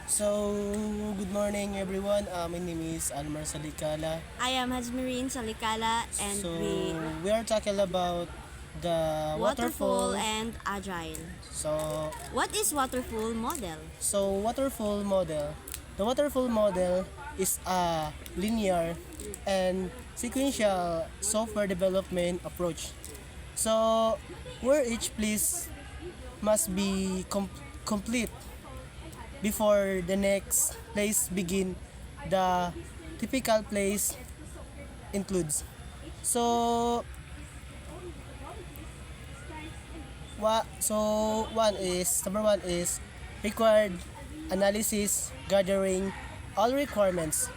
So, good morning everyone. My name is Almar Salikala. I am Hajmireen Salikala and So, we we are talking about the waterfall waterfall. and agile. So, What is waterfall model? waterfall model. The waterfall model is a linear and sequential software development approach. So, where each piece must be complete before the next place begin. The typical place includes. So number one is required analysis, gathering all requirements,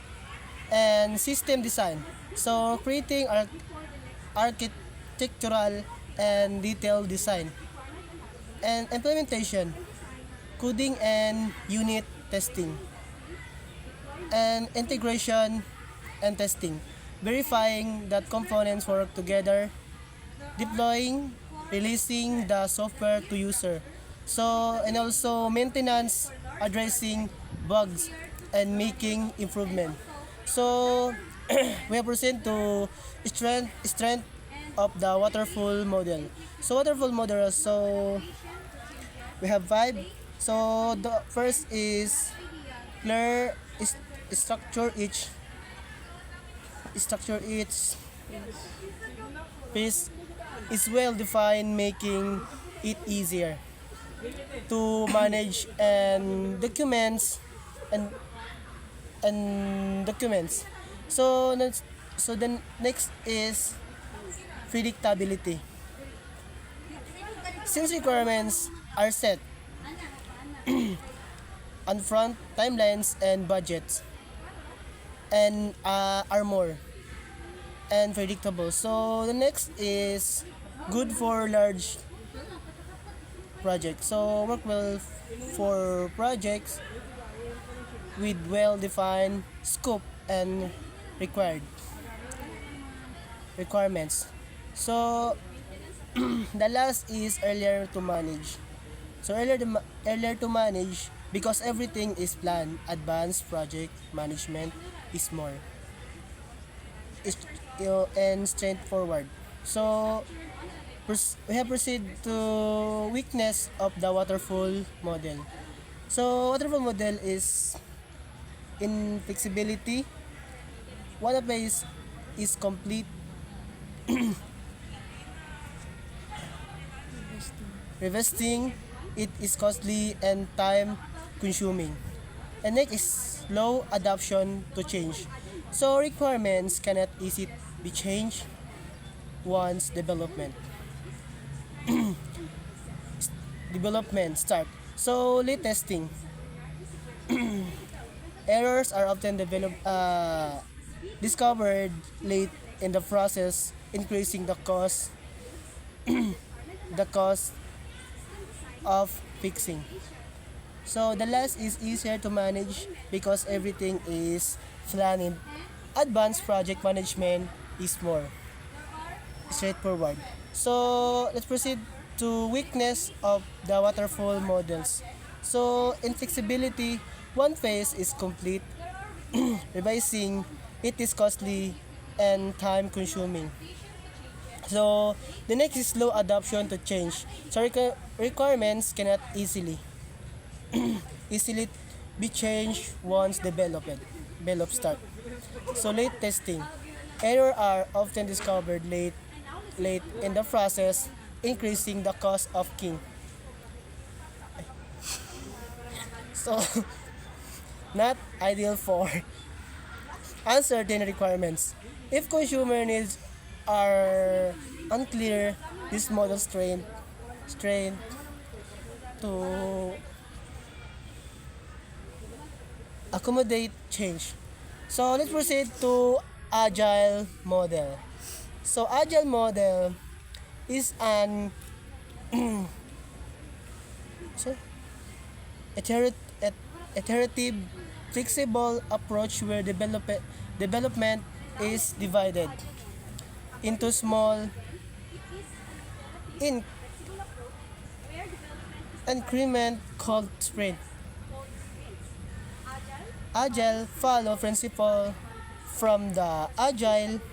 and system design. So creating architectural and detailed design and implementation, coding and unit testing, and integration and testing, verifying that components work together, deploying, releasing the software to user. So, and also maintenance, addressing bugs, and making improvement. So, we have proceed to strength of the waterfall model. So, waterfall model, so we have five. So, the first is clear is structure each piece is well defined, making it easier to manage and documents. So the next is predictability. Since requirements are set on front timelines and budgets and are more and predictable. So the next is good for large projects. So work well for projects with well-defined scope and required requirements. So the last is earlier to manage. So earlier to manage because everything is planned. Advanced project management is more is, and straightforward. So we have proceed to weakness of the waterfall model. So waterfall model is in flexibility. One of is complete revesting. It is costly and time consuming. And next is slow adoption to change. So requirements cannot easily be changed once development start. So late testing. Errors are often discovered late in the process, increasing the cost of fixing. So the last is easier to manage because everything is planned. Advanced project management is more straightforward. So let's proceed to weakness of the waterfall models. So in flexibility, one phase is complete. Revising it is costly and time consuming. So the next is slow adoption to change. So requirements cannot easily be changed once develop start. So late testing. Errors are often discovered late in the process, increasing the cost of king. So not ideal for uncertain requirements. If consumer needs are unclear, this model strain to accommodate change. So let's proceed to agile model. So agile model is an so, iterative, flexible approach where development is divided into small in increment called sprint. Agile follow principle from the Agile.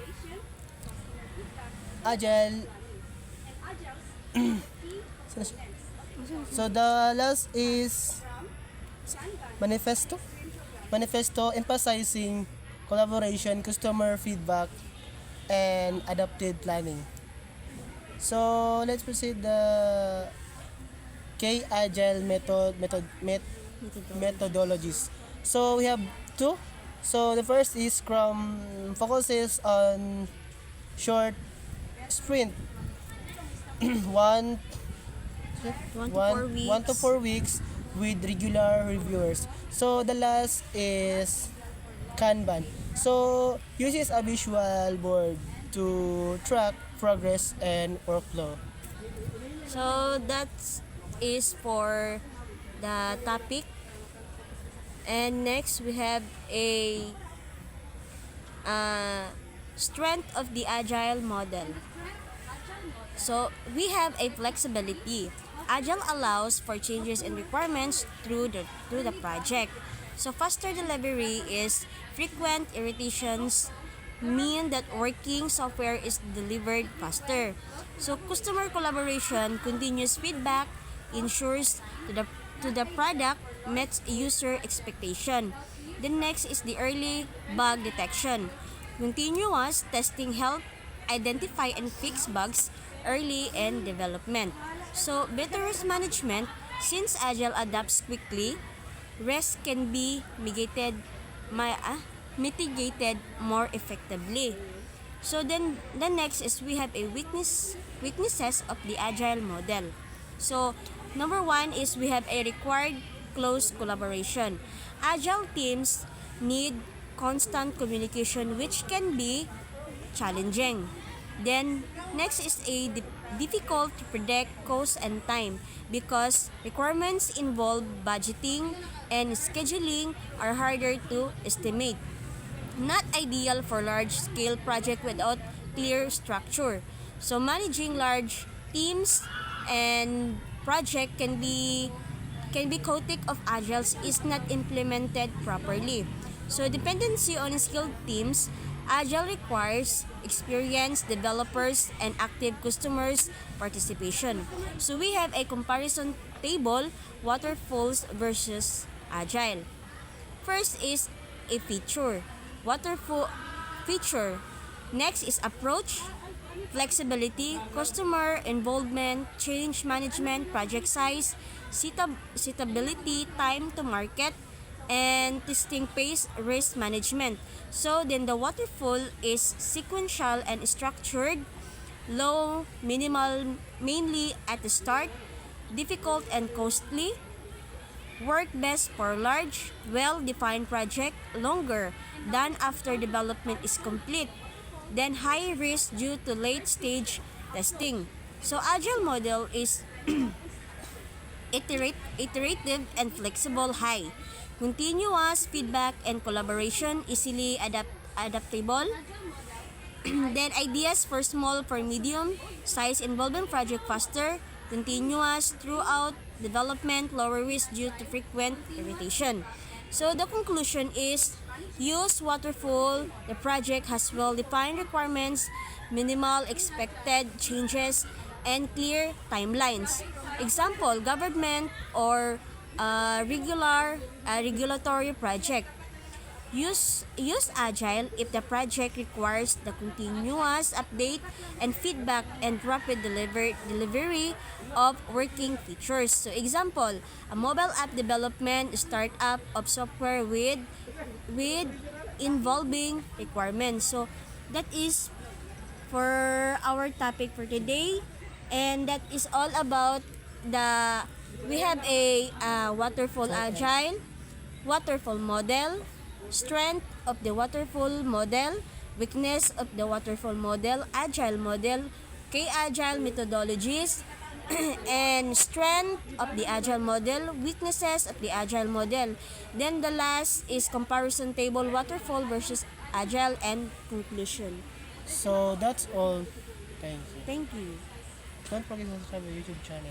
So the last is manifesto. Manifesto emphasizing collaboration, customer feedback, and adaptive planning. So let's proceed the K Agile methodologies. So we have two. So the first is Scrum focuses on short sprint, one 1 to 4 weeks. 1 to 4 weeks with regular reviewers. So the last is Kanban. So uses a visual board to track progress and workflow. So that is for the topic. And next we have a strength of the agile model. So we have a flexibility. Agile allows for changes in requirements through the project. So faster delivery is frequent irritations mean that working software is delivered faster. So customer collaboration, continuous feedback ensures to the product meets user expectation. The next is the early bug detection. Continuous testing help identify and fix bugs early in development. So better risk management, since Agile adapts quickly, risk can be mitigated more effectively. So then the next is we have a weaknesses of the agile model. So number one is we have a required close collaboration. Agile teams need constant communication which can be challenging. Then next is a difficult to predict cost and time because requirements involve budgeting and scheduling are harder to estimate. Not ideal for large-scale project without clear structure. So managing large teams and project can be chaotic if agiles is not implemented properly. So dependency on skilled teams, agile requires experienced developers and active customers participation. So we have a comparison table, waterfalls versus agile. First is a feature. Waterfall feature. Next is approach, flexibility, customer involvement, change management, project size, suitability, time to market, and testing pace, risk management. So then the waterfall is sequential and structured, low, minimal, mainly at the start, difficult and costly, work best for large, well-defined project, longer than after development is complete, then high risk due to late-stage testing. So agile model is iterative and flexible, high. Continuous feedback and collaboration, easily adaptable. Then ideas for small for medium size involvement project faster, continuous throughout development, lower risk due to frequent irritation. So the conclusion is use waterfall. The project has well-defined requirements, minimal expected changes, and clear timelines. Example, government or regulatory project. Use agile if the project requires the continuous update and feedback and rapid delivery of working features. So example, a mobile app development startup of software with involving requirements. So that is for our topic for today, and that is all about the we have a waterfall model, strength of the waterfall model, weakness of the waterfall model, agile model, K-agile methodologies, and strength of the agile model, weaknesses of the agile model. Then the last is comparison table, waterfall versus agile, and conclusion. So that's all. Thank you. Thank you. Don't forget to subscribe to our YouTube channel.